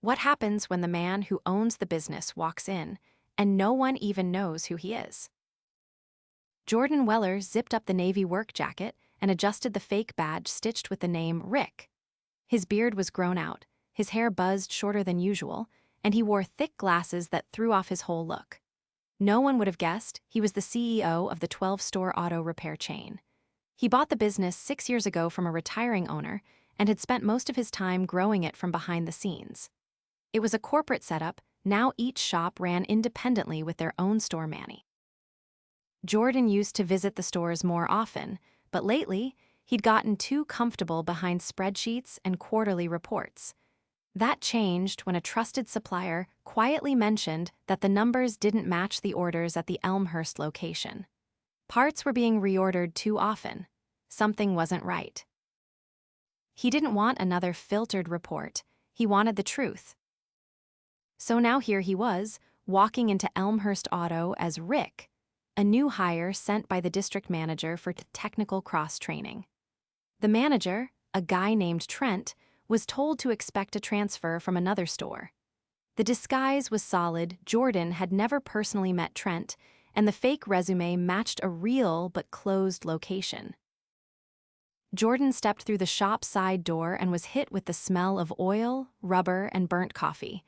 What happens when the man who owns the business walks in and no one even knows who he is? Jordan Weller zipped up the navy work jacket and adjusted the fake badge stitched with the name Rick. His beard was grown out, his hair buzzed shorter than usual, and he wore thick glasses that threw off his whole look. No one would have guessed he was the CEO of the 12-store auto repair chain. He bought the business 6 years ago from a retiring owner and had spent most of his time growing it from behind the scenes. It was a corporate setup. Now each shop ran independently with their own store manny. Jordan used to visit the stores more often, but lately, he'd gotten too comfortable behind spreadsheets and quarterly reports. That changed when a trusted supplier quietly mentioned that the numbers didn't match the orders at the Elmhurst location. Parts were being reordered too often. Something wasn't right. He didn't want another filtered report. He wanted the truth. So now here he was, walking into Elmhurst Auto as Rick, a new hire sent by the district manager for technical cross-training. The manager, a guy named Trent, was told to expect a transfer from another store. The disguise was solid. Jordan had never personally met Trent, and the fake resume matched a real but closed location. Jordan stepped through the shop side door and was hit with the smell of oil, rubber, and burnt coffee.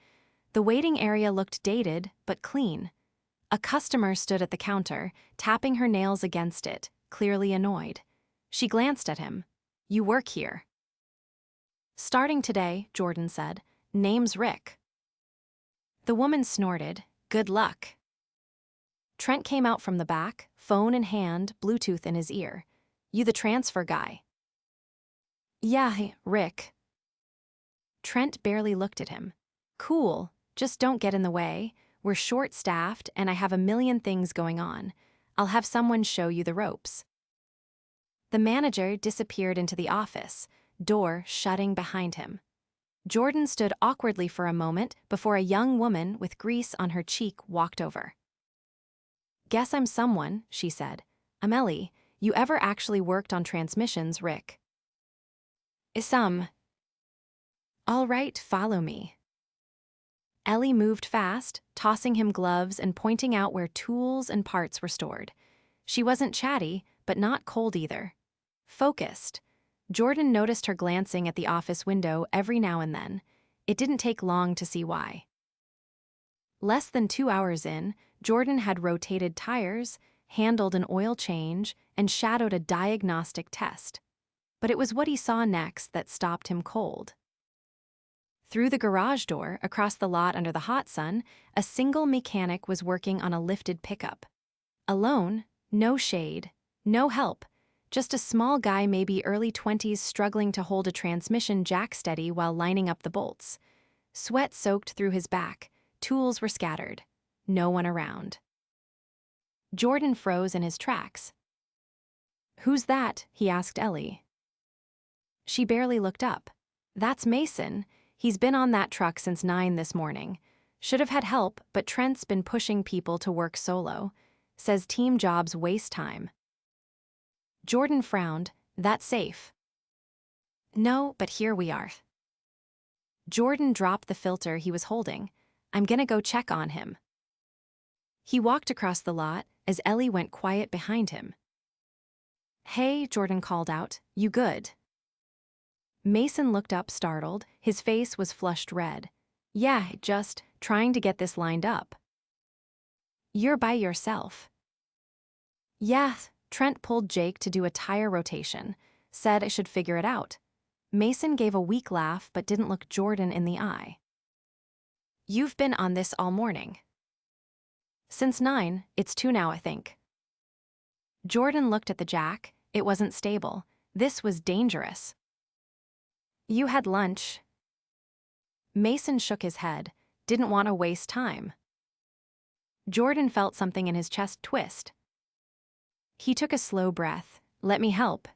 The waiting area looked dated, but clean. A customer stood at the counter, tapping her nails against it, clearly annoyed. She glanced at him. "You work here." "Starting today," Jordan said. "Name's Rick." The woman snorted. "Good luck." Trent came out from the back, phone in hand, Bluetooth in his ear. "You the transfer guy?" "Yeah, Rick." Trent barely looked at him. "Cool, just don't get in the way. We're short-staffed and I have a million things going on. I'll have someone show you the ropes." The manager disappeared into the office, door shutting behind him. Jordan stood awkwardly for a moment before a young woman with grease on her cheek walked over. "Guess I'm someone," she said. "I'm Ellie. You ever actually worked on transmissions, Rick?" "Some." "All right, follow me." Ellie moved fast, tossing him gloves and pointing out where tools and parts were stored. She wasn't chatty, but not cold either. Focused. Jordan noticed her glancing at the office window every now and then. It didn't take long to see why. Less than 2 hours in, Jordan had rotated tires, handled an oil change, and shadowed a diagnostic test. But it was what he saw next that stopped him cold. Through the garage door, across the lot under the hot sun, a single mechanic was working on a lifted pickup. Alone, no shade, no help, just a small guy, maybe early 20s, struggling to hold a transmission jack steady while lining up the bolts. Sweat soaked through his back, tools were scattered, no one around. Jordan froze in his tracks. "Who's that?" he asked Ellie. She barely looked up. "That's Mason. He's been on that truck since 9 this morning. Should have had help, but Trent's been pushing people to work solo. Says team jobs waste time." Jordan frowned. "That's safe." "No, but here we are." Jordan dropped the filter he was holding. "I'm gonna go check on him." He walked across the lot as Ellie went quiet behind him. "Hey," Jordan called out, "you good?" Mason looked up startled. His face was flushed red. "Yeah, just trying to get this lined up." "You're by yourself?" "Yeah." Trent pulled Jake to do a tire rotation, said I should figure it out. Mason gave a weak laugh but didn't look Jordan in the eye. "You've been on this all morning." "Since 9, it's 2 now, I think." Jordan looked at the jack. It wasn't stable. This was dangerous. "You had lunch." Mason shook his head, didn't want to waste time. Jordan felt something in his chest twist. He took a slow breath. "Let me help."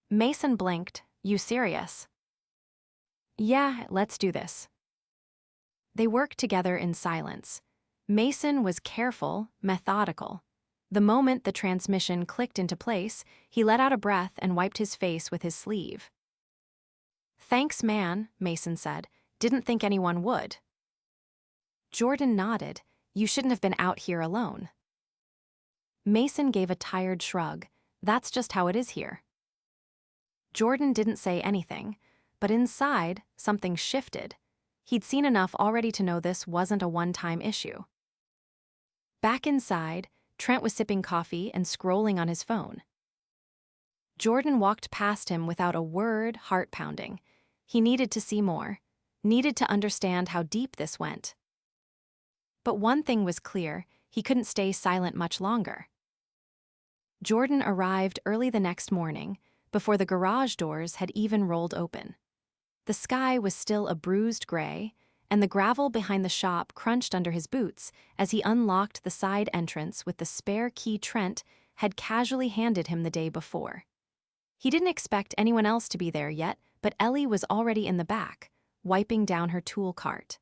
Mason blinked. "You serious?" "Yeah, let's do this." They worked together in silence. Mason was careful, methodical. The moment the transmission clicked into place, he let out a breath and wiped his face with his sleeve. "Thanks, man," Mason said. Didn't think anyone would. Jordan nodded. You shouldn't have been out here alone. Mason gave a tired shrug. That's just how it is here. Jordan didn't say anything, but inside, something shifted. He'd seen enough already to know this wasn't a one-time issue. Back inside, Trent was sipping coffee and scrolling on his phone. Jordan walked past him without a word, heart pounding. He needed to see more, needed to understand how deep this went. But one thing was clear, he couldn't stay silent much longer. Jordan arrived early the next morning, before the garage doors had even rolled open. The sky was still a bruised gray, and the gravel behind the shop crunched under his boots as he unlocked the side entrance with the spare key Trent had casually handed him the day before. He didn't expect anyone else to be there yet, but Ellie was already in the back, wiping down her tool cart.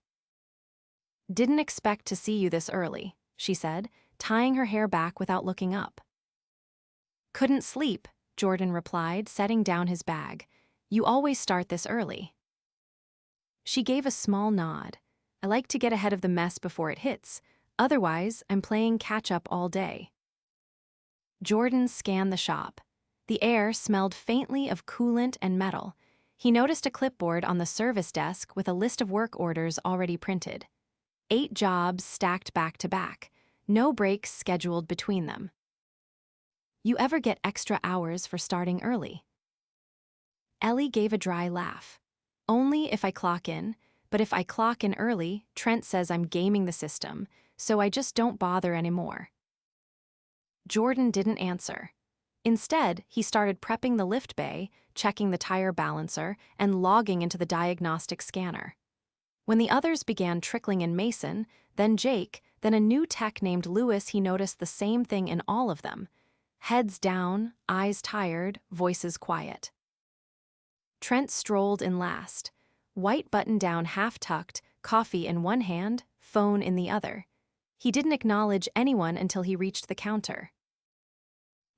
"Didn't expect to see you this early," she said, tying her hair back without looking up. "Couldn't sleep," Jordan replied, setting down his bag. "You always start this early." She gave a small nod. "I like to get ahead of the mess before it hits. Otherwise, I'm playing catch-up all day." Jordan scanned the shop. The air smelled faintly of coolant and metal. He noticed a clipboard on the service desk with a list of work orders already printed. 8 jobs stacked back to back, no breaks scheduled between them. "You ever get extra hours for starting early?" Ellie gave a dry laugh. "Only if I clock in, but if I clock in early, Trent says I'm gaming the system, so I just don't bother anymore." Jordan didn't answer. Instead, he started prepping the lift bay, checking the tire balancer, and logging into the diagnostic scanner. When the others began trickling in Mason, then Jake, then a new tech named Lewis, he noticed the same thing in all of them. Heads down, eyes tired, voices quiet. Trent strolled in last, white button-down half-tucked, coffee in one hand, phone in the other. He didn't acknowledge anyone until he reached the counter.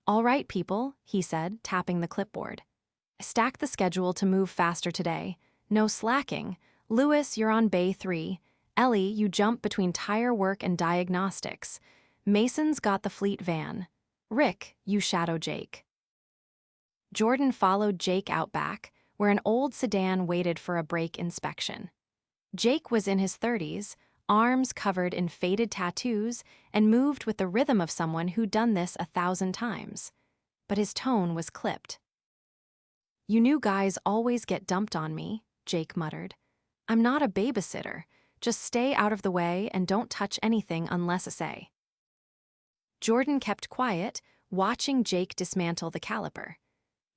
"All right, people," he said, tapping the clipboard. "Stack the schedule to move faster today. No slacking. Lewis, you're on Bay 3. Ellie, you jump between tire work and diagnostics. Mason's got the fleet van. Rick, you shadow Jake." Jordan followed Jake out back, where an old sedan waited for a brake inspection. Jake was in his 30s, arms covered in faded tattoos, and moved with the rhythm of someone who'd done this 1,000 times. But his tone was clipped. "You new guys always get dumped on me," Jake muttered. "I'm not a babysitter. Just stay out of the way and don't touch anything unless I say." Jordan kept quiet, watching Jake dismantle the caliper.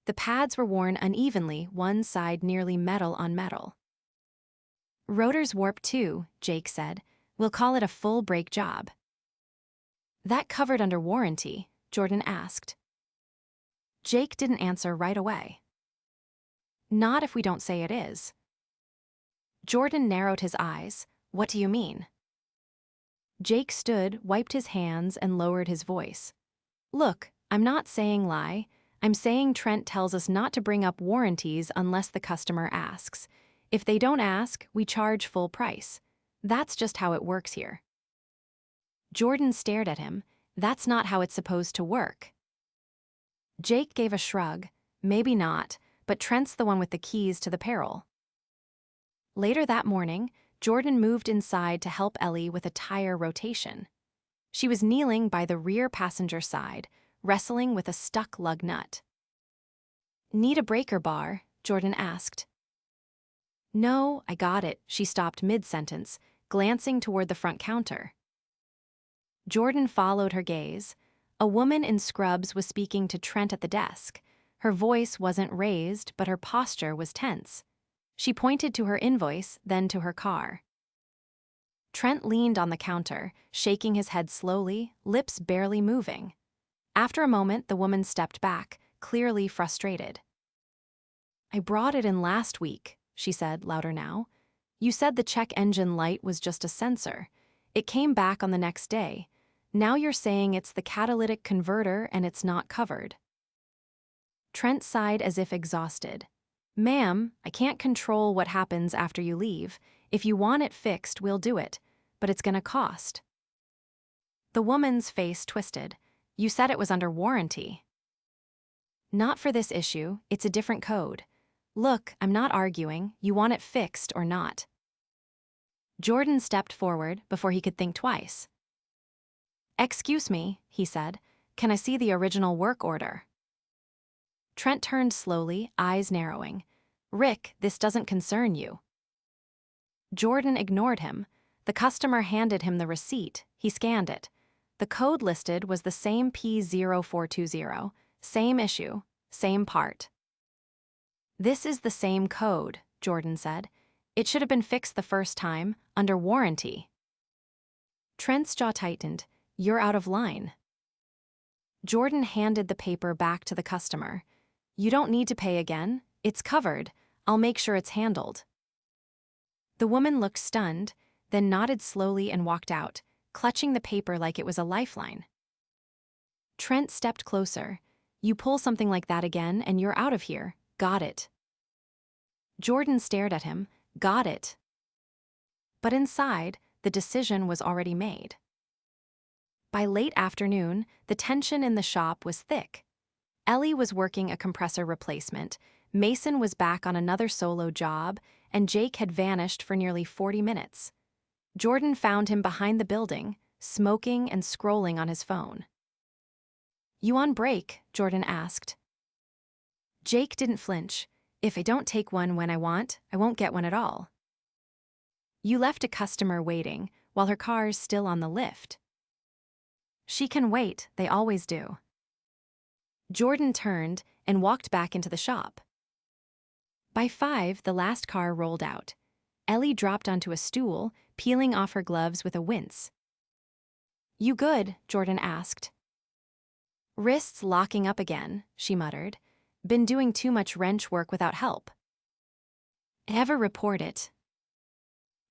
The pads were worn unevenly, one side nearly metal on metal. "Rotor's warped too," Jake said. "We'll call it a full brake job." "That covered under warranty?" Jordan asked. Jake didn't answer right away. "Not if we don't say it is." Jordan narrowed his eyes. "What do you mean?" Jake stood, wiped his hands, and lowered his voice. "Look, I'm not saying lie. I'm saying Trent tells us not to bring up warranties unless the customer asks. If they don't ask, we charge full price. That's just how it works here." Jordan stared at him. "That's not how it's supposed to work." Jake gave a shrug. "Maybe not, but Trent's the one with the keys to the peril." Later that morning, Jordan moved inside to help Ellie with a tire rotation. She was kneeling by the rear passenger side, wrestling with a stuck lug nut. "Need a breaker bar?" Jordan asked. "No, I got it," she stopped mid-sentence, glancing toward the front counter. Jordan followed her gaze. A woman in scrubs was speaking to Trent at the desk. Her voice wasn't raised, but her posture was tense. She pointed to her invoice, then to her car. Trent leaned on the counter, shaking his head slowly, lips barely moving. After a moment, the woman stepped back, clearly frustrated. "I brought it in last week," she said, louder now. "You said the check engine light was just a sensor. It came back on the next day. Now you're saying it's the catalytic converter and it's not covered." Trent sighed as if exhausted. Ma'am, I can't control what happens after you leave. If you want it fixed, we'll do it, but it's gonna cost. The woman's face twisted. You said it was under warranty. Not for this issue, it's a different code. Look, I'm not arguing, you want it fixed or not. Jordan stepped forward before he could think twice. Excuse me, he said, can I see the original work order? Trent turned slowly, eyes narrowing. Rick, this doesn't concern you. Jordan ignored him. The customer handed him the receipt. He scanned it. The code listed was the same P0420, same issue, same part. This is the same code, Jordan said. It should have been fixed the first time, under warranty. Trent's jaw tightened. You're out of line. Jordan handed the paper back to the customer. You don't need to pay again. It's covered. I'll make sure it's handled. The woman looked stunned, then nodded slowly and walked out, clutching the paper like it was a lifeline. Trent stepped closer. You pull something like that again and you're out of here. Got it. Jordan stared at him. Got it. But inside, the decision was already made. By late afternoon, the tension in the shop was thick. Ellie was working a compressor replacement, Mason was back on another solo job, and Jake had vanished for nearly 40 minutes. Jordan found him behind the building, smoking and scrolling on his phone. You on break? Jordan asked. Jake didn't flinch. If I don't take one when I want, I won't get one at all. You left a customer waiting, while her car's still on the lift. She can wait, they always do. Jordan turned and walked back into the shop. By 5, the last car rolled out. Ellie dropped onto a stool, peeling off her gloves with a wince. You good? Jordan asked. Wrists locking up again, she muttered. Been doing too much wrench work without help. Ever report it?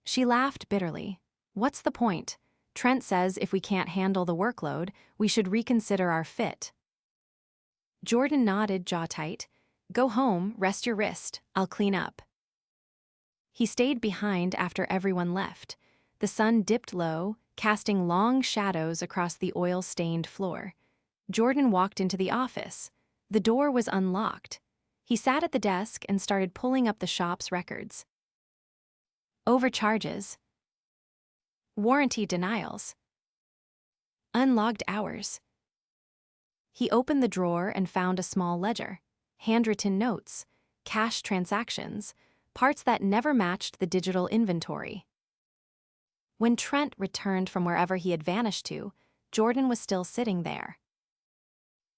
She laughed bitterly. What's the point? Trent says if we can't handle the workload, we should reconsider our fit. Jordan nodded, jaw tight. Go home, rest your wrist, I'll clean up. He stayed behind after everyone left. The sun dipped low, casting long shadows across the oil-stained floor. Jordan walked into the office. The door was unlocked. He sat at the desk and started pulling up the shop's records. Overcharges. Warranty denials. Unlogged hours. He opened the drawer and found a small ledger. Handwritten notes, cash transactions, parts that never matched the digital inventory. When Trent returned from wherever he had vanished to, Jordan was still sitting there.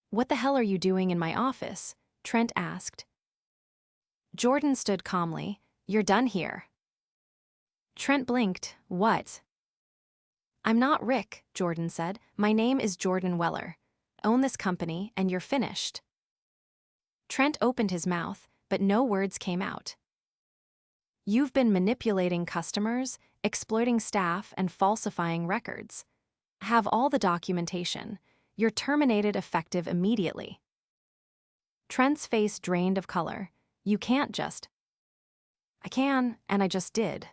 What the hell are you doing in my office? Trent asked. Jordan stood calmly. You're done here. Trent blinked. What? I'm not Rick, Jordan said. My name is Jordan Weller. Own this company and you're finished. Trent opened his mouth, but no words came out. You've been manipulating customers, exploiting staff, and falsifying records. Have all the documentation. You're terminated effective immediately. Trent's face drained of color. You can't just. I can, and I just did.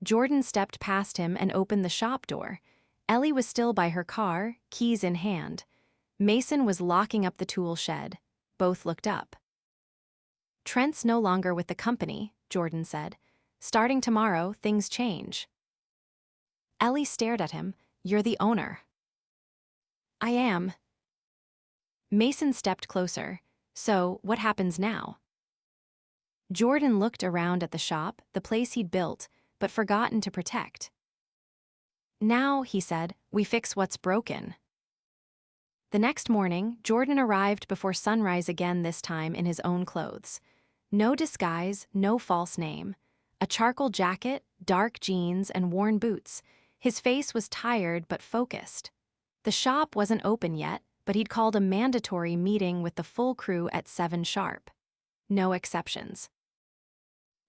Jordan stepped past him and opened the shop door. Ellie was still by her car, keys in hand. Mason was locking up the tool shed. Both looked up. Trent's no longer with the company, Jordan said. Starting tomorrow, things change. Ellie stared at him. You're the owner. I am. Mason stepped closer. So, what happens now? Jordan looked around at the shop, the place he'd built, but forgotten to protect. Now, he said, we fix what's broken. The next morning, Jordan arrived before sunrise again, this time in his own clothes. No disguise, no false name. A charcoal jacket, dark jeans, and worn boots. His face was tired but focused. The shop wasn't open yet, but he'd called a mandatory meeting with the full crew at 7 sharp. No exceptions.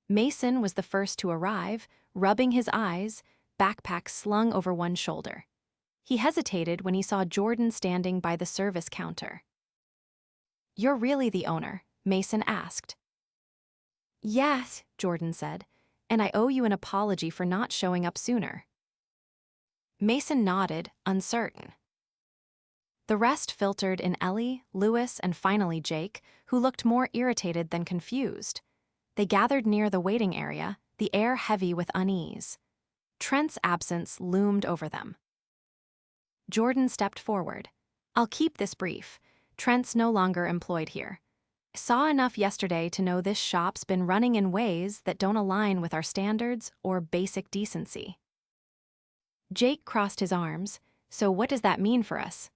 Mason was the first to arrive, rubbing his eyes, backpack slung over one shoulder. He hesitated when he saw Jordan standing by the service counter. You're really the owner? Mason asked. Yes, Jordan said, and I owe you an apology for not showing up sooner. Mason nodded, uncertain. The rest filtered in Ellie, Lewis, and finally Jake, who looked more irritated than confused. They gathered near the waiting area, the air heavy with unease. Trent's absence loomed over them. Jordan stepped forward. I'll keep this brief. Trent's no longer employed here. I saw enough yesterday to know this shop's been running in ways that don't align with our standards or basic decency. Jake crossed his arms. So what does that mean for us?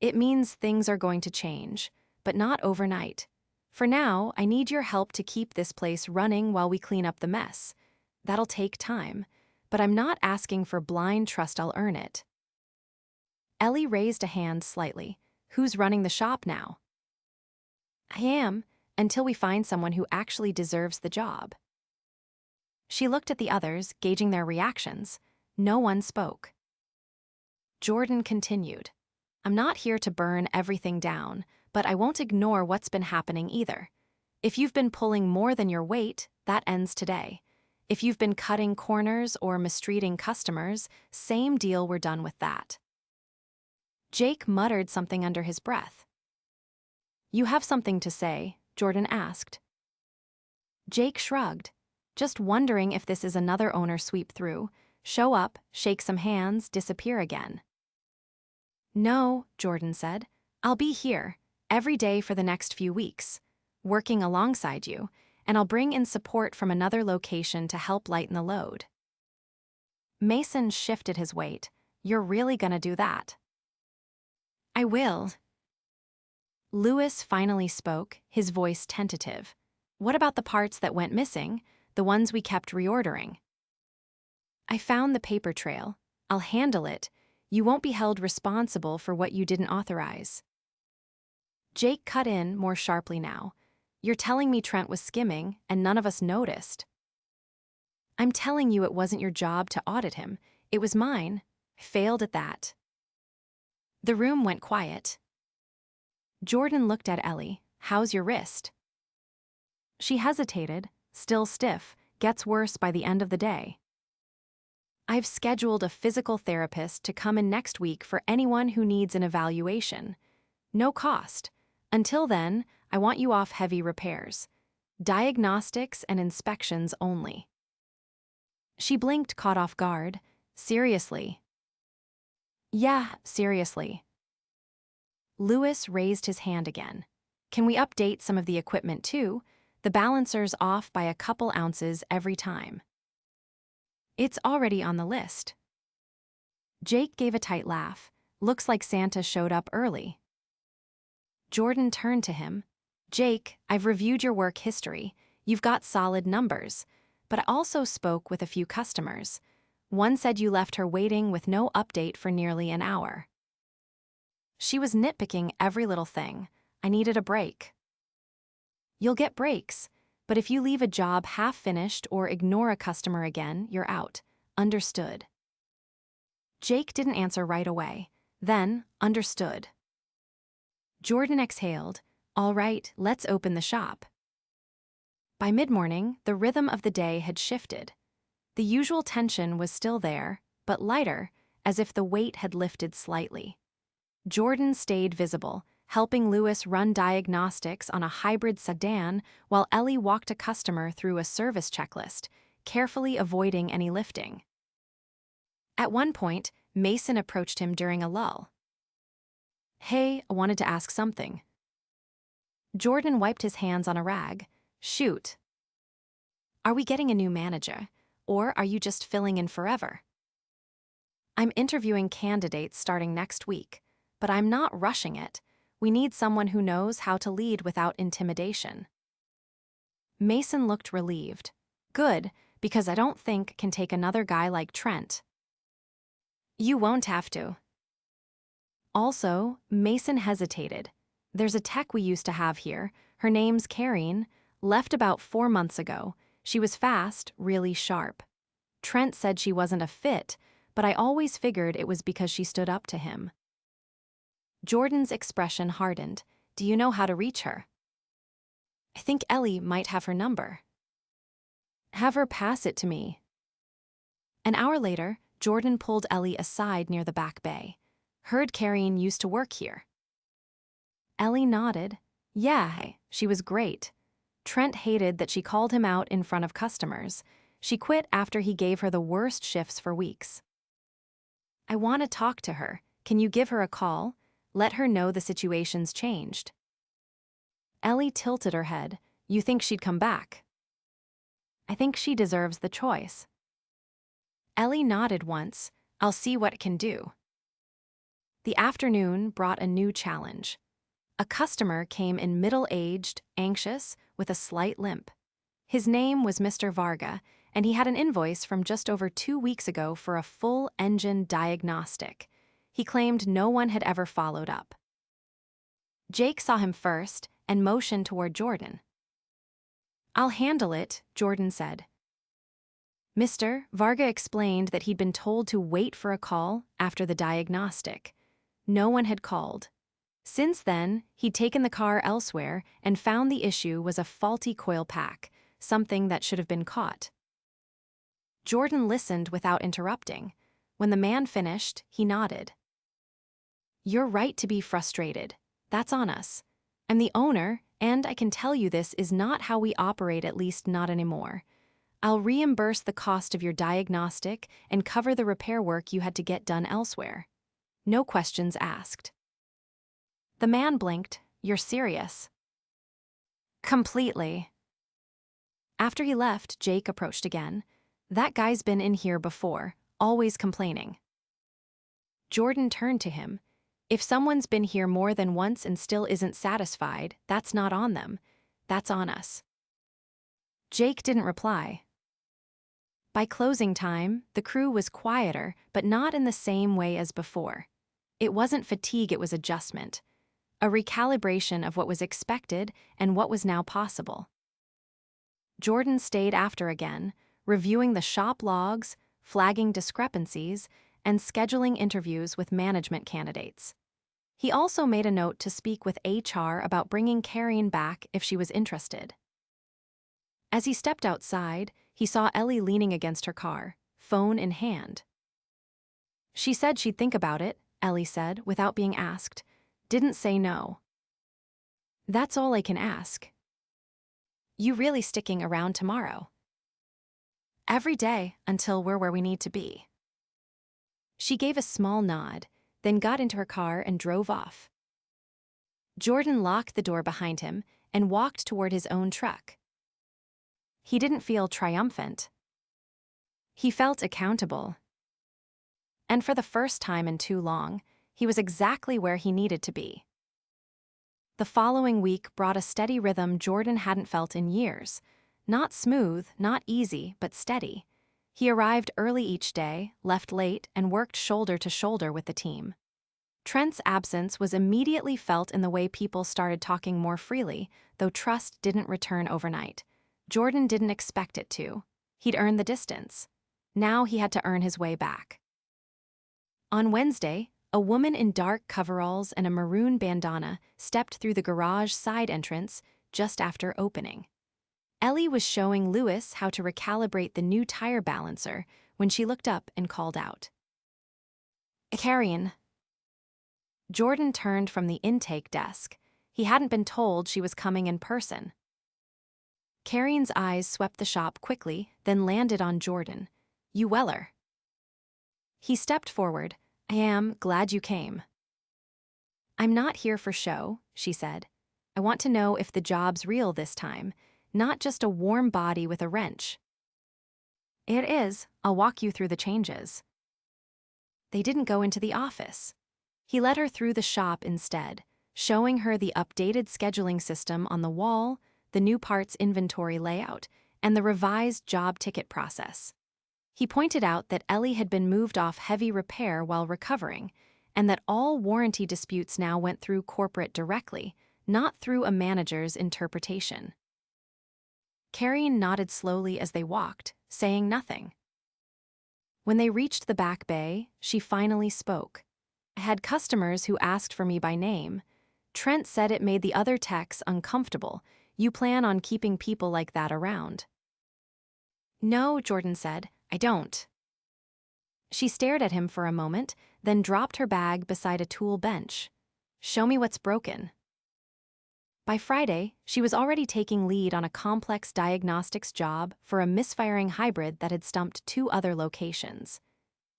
It means things are going to change, but not overnight. For now, I need your help to keep this place running while we clean up the mess. That'll take time, but I'm not asking for blind trust. I'll earn it. Ellie raised a hand slightly. Who's running the shop now? I am, until we find someone who actually deserves the job. She looked at the others, gauging their reactions. No one spoke. Jordan continued. I'm not here to burn everything down, but I won't ignore what's been happening either. If you've been pulling more than your weight, that ends today. If you've been cutting corners or mistreating customers, same deal, we're done with that. Jake muttered something under his breath. You have something to say? Jordan asked. Jake shrugged, just wondering if this is another owner sweep through, show up, shake some hands, disappear again. No, Jordan said. I'll be here, every day for the next few weeks, working alongside you, and I'll bring in support from another location to help lighten the load. Mason shifted his weight. You're really gonna do that? I will. Lewis finally spoke, his voice tentative. What about the parts that went missing, the ones we kept reordering? I found the paper trail. I'll handle it. You won't be held responsible for what you didn't authorize. Jake cut in more sharply now. You're telling me Trent was skimming and none of us noticed. I'm telling you it wasn't your job to audit him. It was mine. I failed at that. The room went quiet. Jordan looked at Ellie. How's your wrist? She hesitated, still stiff, gets worse by the end of the day. I've scheduled a physical therapist to come in next week for anyone who needs an evaluation. No cost. Until then, I want you off heavy repairs. Diagnostics and inspections only. She blinked, caught off guard. Seriously? Yeah, seriously. Lewis raised his hand again. Can we update some of the equipment too? The balancer's off by a couple ounces every time. It's already on the list. Jake gave a tight laugh. Looks like Santa showed up early. Jordan turned to him. Jake, I've reviewed your work history. You've got solid numbers. But I also spoke with a few customers. One said you left her waiting with no update for nearly an hour. She was nitpicking every little thing. I needed a break. You'll get breaks, but if you leave a job half-finished or ignore a customer again, you're out. Understood. Jake didn't answer right away. Then, understood. Jordan exhaled. All right, let's open the shop. By mid-morning, the rhythm of the day had shifted. The usual tension was still there, but lighter, as if the weight had lifted slightly. Jordan stayed visible, helping Lewis run diagnostics on a hybrid sedan while Ellie walked a customer through a service checklist, carefully avoiding any lifting. At one point, Mason approached him during a lull. Hey, I wanted to ask something. Jordan wiped his hands on a rag. Shoot. Are we getting a new manager, or are you just filling in forever? I'm interviewing candidates starting next week, but I'm not rushing it. We need someone who knows how to lead without intimidation. Mason looked relieved. Good, because I don't think can take another guy like Trent. You won't have to. Also, Mason hesitated. There's a tech we used to have here. Her name's Karine, left about 4 months ago. She was fast, really sharp. Trent said she wasn't a fit, but I always figured it was because she stood up to him. Jordan's expression hardened. Do you know how to reach her? I think Ellie might have her number. Have her pass it to me. An hour later, Jordan pulled Ellie aside near the back bay. Heard Carrion used to work here. Ellie nodded. Yeah, she was great. Trent hated that she called him out in front of customers. She quit after he gave her the worst shifts for weeks. I want to talk to her. Can you give her a call? Let her know the situation's changed. Ellie tilted her head. You think she'd come back? I think she deserves the choice. Ellie nodded once. I'll see what it can do. The afternoon brought a new challenge. A customer came in middle-aged, anxious, with a slight limp. His name was Mr. Varga, and he had an invoice from just over 2 weeks ago for a full engine diagnostic. He claimed no one had ever followed up. Jake saw him first and motioned toward Jordan. I'll handle it, Jordan said. Mr. Varga explained that he'd been told to wait for a call after the diagnostic. No one had called. Since then, he'd taken the car elsewhere and found the issue was a faulty coil pack, something that should have been caught. Jordan listened without interrupting. When the man finished, he nodded. You're right to be frustrated. That's on us. I'm the owner, and I can tell you this is not how we operate, at least not anymore. I'll reimburse the cost of your diagnostic and cover the repair work you had to get done elsewhere. No questions asked. The man blinked. You're serious? Completely. After he left, Jake approached again. That guy's been in here before, always complaining. Jordan turned to him. If someone's been here more than once and still isn't satisfied, that's not on them. That's on us. Jake didn't reply. By closing time, the crew was quieter, but not in the same way as before. It wasn't fatigue, it was adjustment. A recalibration of what was expected and what was now possible. Jordan stayed after again, reviewing the shop logs, flagging discrepancies, and scheduling interviews with management candidates. He also made a note to speak with HR about bringing Carrion back if she was interested. As he stepped outside, he saw Ellie leaning against her car, phone in hand. She said she'd think about it, Ellie said, without being asked. Didn't say no. That's all I can ask. You really sticking around tomorrow? Every day, until we're where we need to be. She gave a small nod, then got into her car and drove off. Jordan locked the door behind him and walked toward his own truck. He didn't feel triumphant. He felt accountable. And for the first time in too long, he was exactly where he needed to be. The following week brought a steady rhythm Jordan hadn't felt in years. Not smooth, not easy, but steady. He arrived early each day, left late, and worked shoulder to shoulder with the team. Trent's absence was immediately felt in the way people started talking more freely, though trust didn't return overnight. Jordan didn't expect it to. He'd earned the distance. Now he had to earn his way back. On Wednesday, a woman in dark coveralls and a maroon bandana stepped through the garage side entrance just after opening. Ellie was showing Lewis how to recalibrate the new tire balancer when she looked up and called out. Carrion. Jordan turned from the intake desk. He hadn't been told she was coming in person. Carrion's eyes swept the shop quickly, then landed on Jordan. You Weller. He stepped forward. I am glad you came. I'm not here for show, she said. I want to know if the job's real this time, not just a warm body with a wrench. It is. I'll walk you through the changes. They didn't go into the office. He led her through the shop instead, showing her the updated scheduling system on the wall, the new parts inventory layout, and the revised job ticket process. He pointed out that Ellie had been moved off heavy repair while recovering, and that all warranty disputes now went through corporate directly, not through a manager's interpretation. Carrion nodded slowly as they walked, saying nothing. When they reached the back bay, she finally spoke. I had customers who asked for me by name. Trent said it made the other techs uncomfortable. You plan on keeping people like that around. No, Jordan said, I don't. She stared at him for a moment, then dropped her bag beside a tool bench. Show me what's broken. By Friday, she was already taking lead on a complex diagnostics job for a misfiring hybrid that had stumped 2 other locations.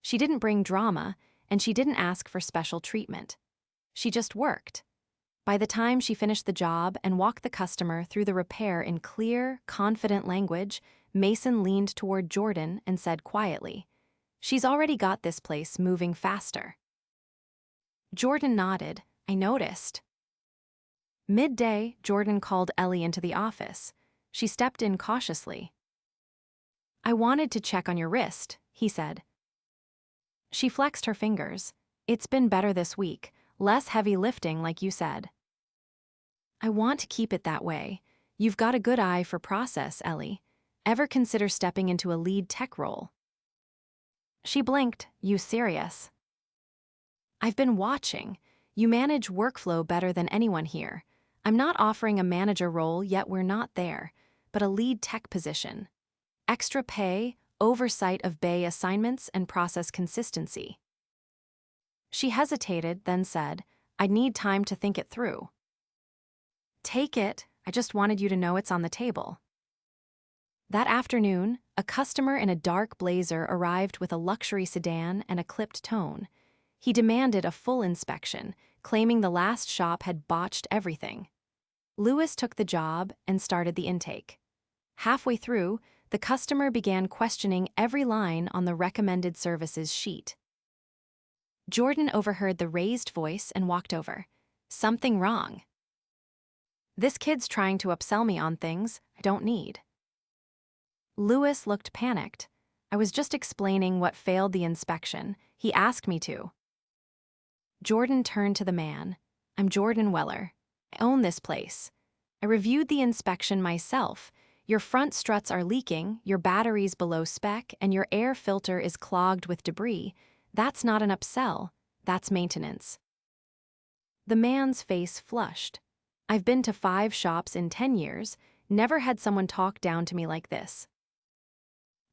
She didn't bring drama, and she didn't ask for special treatment. She just worked. By the time she finished the job and walked the customer through the repair in clear, confident language, Mason leaned toward Jordan and said quietly, "She's already got this place moving faster." Jordan nodded. I noticed. Midday, Jordan called Ellie into the office. She stepped in cautiously. I wanted to check on your wrist, he said. She flexed her fingers. It's been better this week, less heavy lifting like you said. I want to keep it that way. You've got a good eye for process, Ellie. Ever consider stepping into a lead tech role? She blinked. You serious? I've been watching. You manage workflow better than anyone here. I'm not offering a manager role, yet we're not there, but a lead tech position. Extra pay, oversight of bay assignments, and process consistency. She hesitated, then said, I'd need time to think it through. Take it. I just wanted you to know it's on the table. That afternoon, a customer in a dark blazer arrived with a luxury sedan and a clipped tone. He demanded a full inspection, claiming the last shop had botched everything. Lewis took the job and started the intake. Halfway through, the customer began questioning every line on the recommended services sheet. Jordan overheard the raised voice and walked over. Something wrong. This kid's trying to upsell me on things I don't need. Lewis looked panicked. I was just explaining what failed the inspection. He asked me to. Jordan turned to the man. I'm Jordan Weller. I own this place. I reviewed the inspection myself. Your front struts are leaking, your battery's below spec, and your air filter is clogged with debris. That's not an upsell. That's maintenance. The man's face flushed. I've been to 5 shops in 10 years, never had someone talk down to me like this.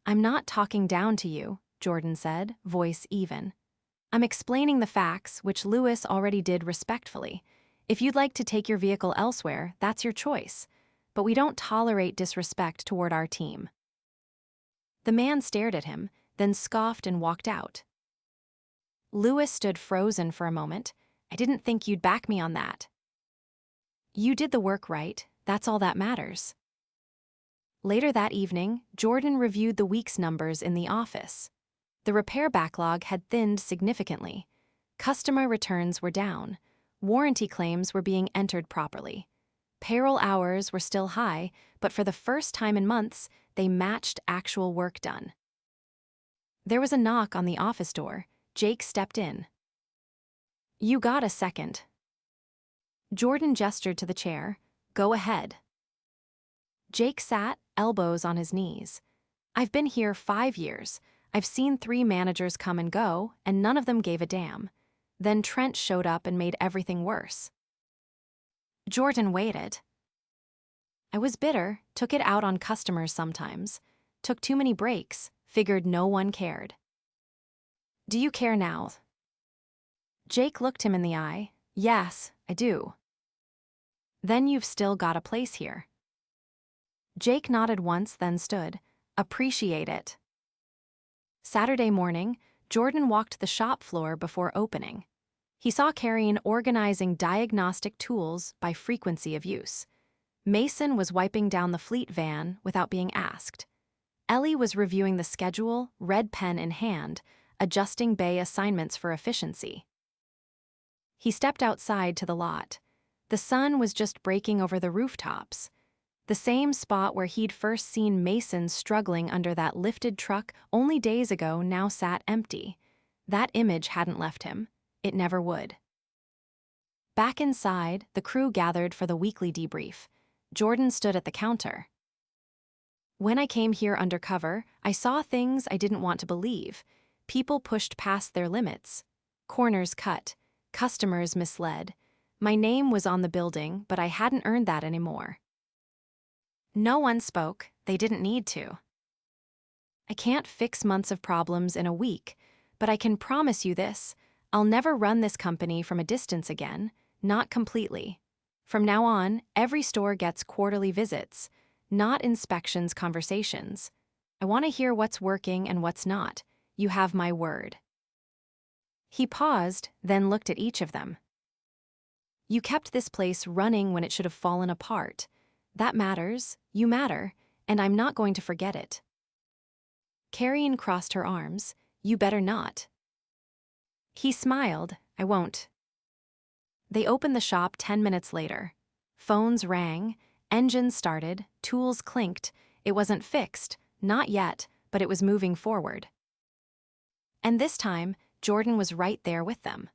I'm not talking down to you, Jordan said, voice even. I'm explaining the facts, which Lewis already did respectfully. If you'd like to take your vehicle elsewhere, that's your choice. But we don't tolerate disrespect toward our team. The man stared at him, then scoffed and walked out. Lewis stood frozen for a moment. I didn't think you'd back me on that. You did the work right, that's all that matters. Later that evening, Jordan reviewed the week's numbers in the office. The repair backlog had thinned significantly. Customer returns were down. Warranty claims were being entered properly. Payroll hours were still high, but for the first time in months, they matched actual work done. There was a knock on the office door. Jake stepped in. You got a second. Jordan gestured to the chair. Go ahead. Jake sat, elbows on his knees. I've been here 5 years. I've seen 3 managers come and go, and none of them gave a damn. Then Trent showed up and made everything worse. Jordan waited. I was bitter, took it out on customers sometimes, took too many breaks, figured no one cared. Do you care now? Jake looked him in the eye. Yes, I do. Then you've still got a place here. Jake nodded once, then stood. Appreciate it. Saturday morning, Jordan walked the shop floor before opening. He saw Carrion organizing diagnostic tools by frequency of use. Mason was wiping down the fleet van without being asked. Ellie was reviewing the schedule, red pen in hand, adjusting bay assignments for efficiency. He stepped outside to the lot. The sun was just breaking over the rooftops. The same spot where he'd first seen Mason struggling under that lifted truck only days ago now sat empty. That image hadn't left him. It never would. Back inside, the crew gathered for the weekly debrief. Jordan stood at the counter. When I came here undercover, I saw things I didn't want to believe. People pushed past their limits. Corners cut. Customers misled. My name was on the building, but I hadn't earned that anymore. No one spoke, they didn't need to. I can't fix months of problems in a week, but I can promise you this: I'll never run this company from a distance again, not completely. From now on, every store gets quarterly visits, not inspections, conversations. I want to hear what's working and what's not. You have my word. He paused, then looked at each of them. You kept this place running when it should have fallen apart. That matters, you matter, and I'm not going to forget it. Carrion crossed her arms. You better not. He smiled. I won't. They opened the shop 10 minutes later. Phones rang, engines started, tools clinked. It wasn't fixed, not yet, but it was moving forward. And this time, Jordan was right there with them.